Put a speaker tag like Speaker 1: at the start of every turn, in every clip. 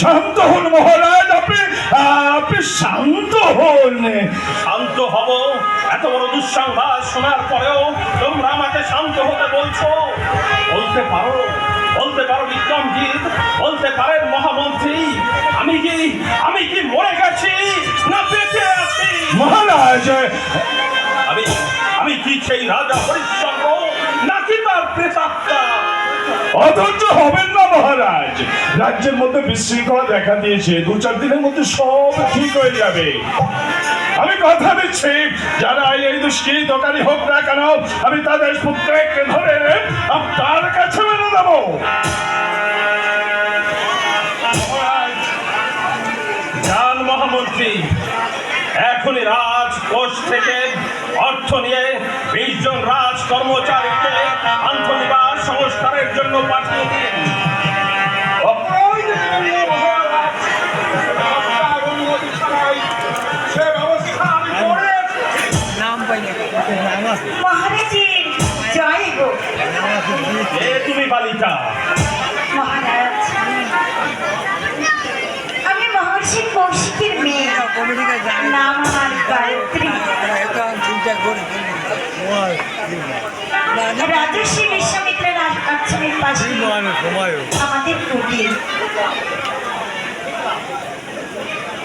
Speaker 1: শান্ত হন মহারাজ, আপনি শান্ত হন।
Speaker 2: শান্ত হব? এত বড় দুঃসংবাদ শোনার পরেও তোমরা আমাকে শান্ত হতে বলছো? বলতে পারো বিক্রমজিৎ, বলতে পারেন মহামন্ত্রী, আমি কি মরে গেছি না বেঁচে আছি?
Speaker 1: মহারাজ,
Speaker 2: আমি কি সেই রাজা হরিশ্চন্দ্র নাকি তার প্রেতাত্মা?
Speaker 1: অধৈর্য হবেন না মহারাজ, রাজ্যের মধ্যে বিশৃঙ্খলা দেখা দিয়েছে, 2-4 দিনের মধ্যে সব ঠিক হয়ে যাবে। আমি কথা দিচ্ছি, যারা এই দুষ্কৃতকারী হোক না কেন, আমি তাদের প্রত্যেককে ধরে আপনার কাছে মেনে দেব।
Speaker 2: যান মহামন্ত্রী, এখনই রাজকোষ থেকে অর্থ নিয়ে 20 জন রাজ কর্মচারীকে আন্তনিবাস সংস্কারের জন্য পাঠিয়ে দিন।
Speaker 3: মহারাজের জয় হোক।
Speaker 2: তুমি বালিকা?
Speaker 3: মহারাজ, আমি মহর্ষি কৌশিকের মেয়ে, নাম আমার গায়ত্রী। রাজর্ষি বিশ্বামিত্রের আশ্রমের পাশে আমাদের কুটির।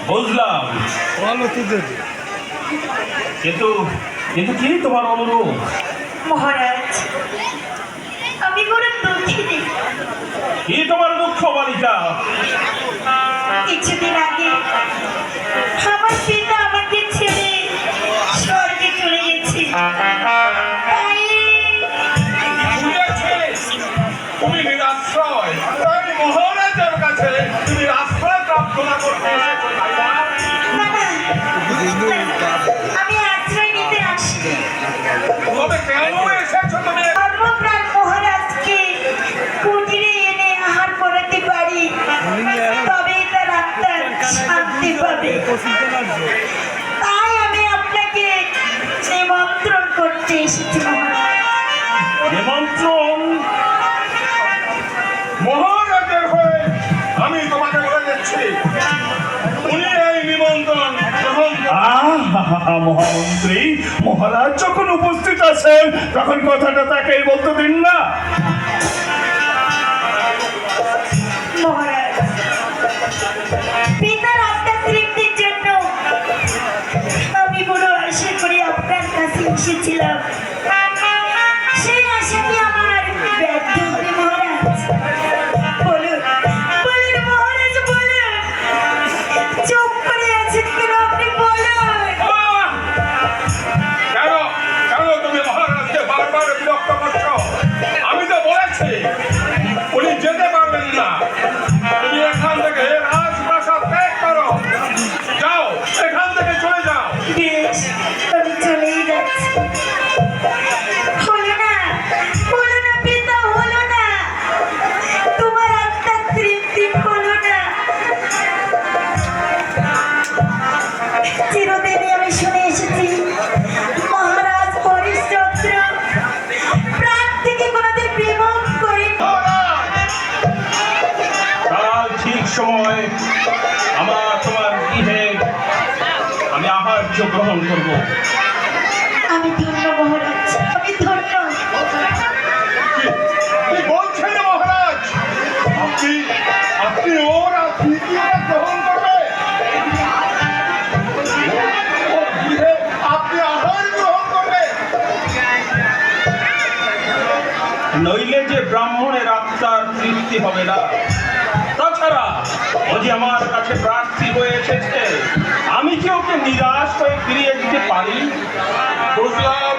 Speaker 2: বুঝলাম, কিন্তু কি তোমার অনুরোধ?
Speaker 3: মহারাজ, আমি বড় দুঃখিত।
Speaker 2: কি তোমার দুঃখ বালিকা?
Speaker 3: কিছুদিন আগে আমার পিতা আমাকে ছেড়ে স্বর্গে চলে গেছে।
Speaker 2: তুমি নিরাশ্রয়, মহারাজের কাছে তুমি আশ্রয় প্রার্থনা করতে এসেছো?
Speaker 3: না, আমি আশ্রয় নিতে আসিনি।
Speaker 2: তবে কেন এসেছো তুমি?
Speaker 3: ধর্মপ্রাণ মহারাজকে কুটিরে এনে আহার করাতে পারি, তবে তার আত্মার শান্তি পাবে। তাই আমি আপনাকে নিমন্ত্রণ করতে এসেছি মহারাজ।
Speaker 2: নিমন্ত্রণ? মহারাজের হয়ে আমি তোমাকে বলে দিচ্ছি, উনি এই নিমন্ত্রণ গ্রহণ
Speaker 1: মহামন্ত্রী, মহারাজ যখন উপস্থিত আছেন তখন কথাটা তাকেই বলতে দিন না।
Speaker 3: মহারাজ, পিতার আত্মার তৃপ্তির জন্য আমি বড় আশা করে আপনার কাছে এসেছিলাম। সেই আশাটি আমার ব্যর্থ হবে মহারাজ। বলুন মহারাজ, বলুন। চুপ করে আছেন কেন? আপনি বলুন।
Speaker 2: কেন তুমি মহারাজকে বারবার বিরক্ত করছো? আমি তো বলেছি উনি যেতে পারবেন না। তুমি এখান থেকে রাজপ্রাসাদ ত্যাগ করো, যাও, এখান থেকে চলে যাও।
Speaker 3: বেশ, আমি চলেই যাচ্ছি। হলো না পিতা, হলো না। তোমার আত্মার তৃপ্তি হলো না। চিরদিনই আমি শুনে এসেছি মহারাজ হরিশ্চন্দ্র প্রাণ থেকে কোনোদিন বিমুখ করে।
Speaker 2: কাল ঠিক সময় তোমার গৃহে আমি আহার্য গ্রহণ করব।
Speaker 3: আমি ধন্য মহারাজ, আমি ধন্য।
Speaker 2: কি বলছেন মহারাজ? আপনি ওর আতিথ্যতা গ্রহণ করবে? ওর গৃহে আপনি আহার গ্রহণ করবে? নইলে যে ব্রাহ্মণের আত্মার তৃপ্তি হবে না। তাছাড়া ও যে আমার কাছে প্রার্থী হয়ে এসেছে, আমি কি ওকে নিরাশ হয়ে ফিরিয়ে দিতে পারি? বুঝলাম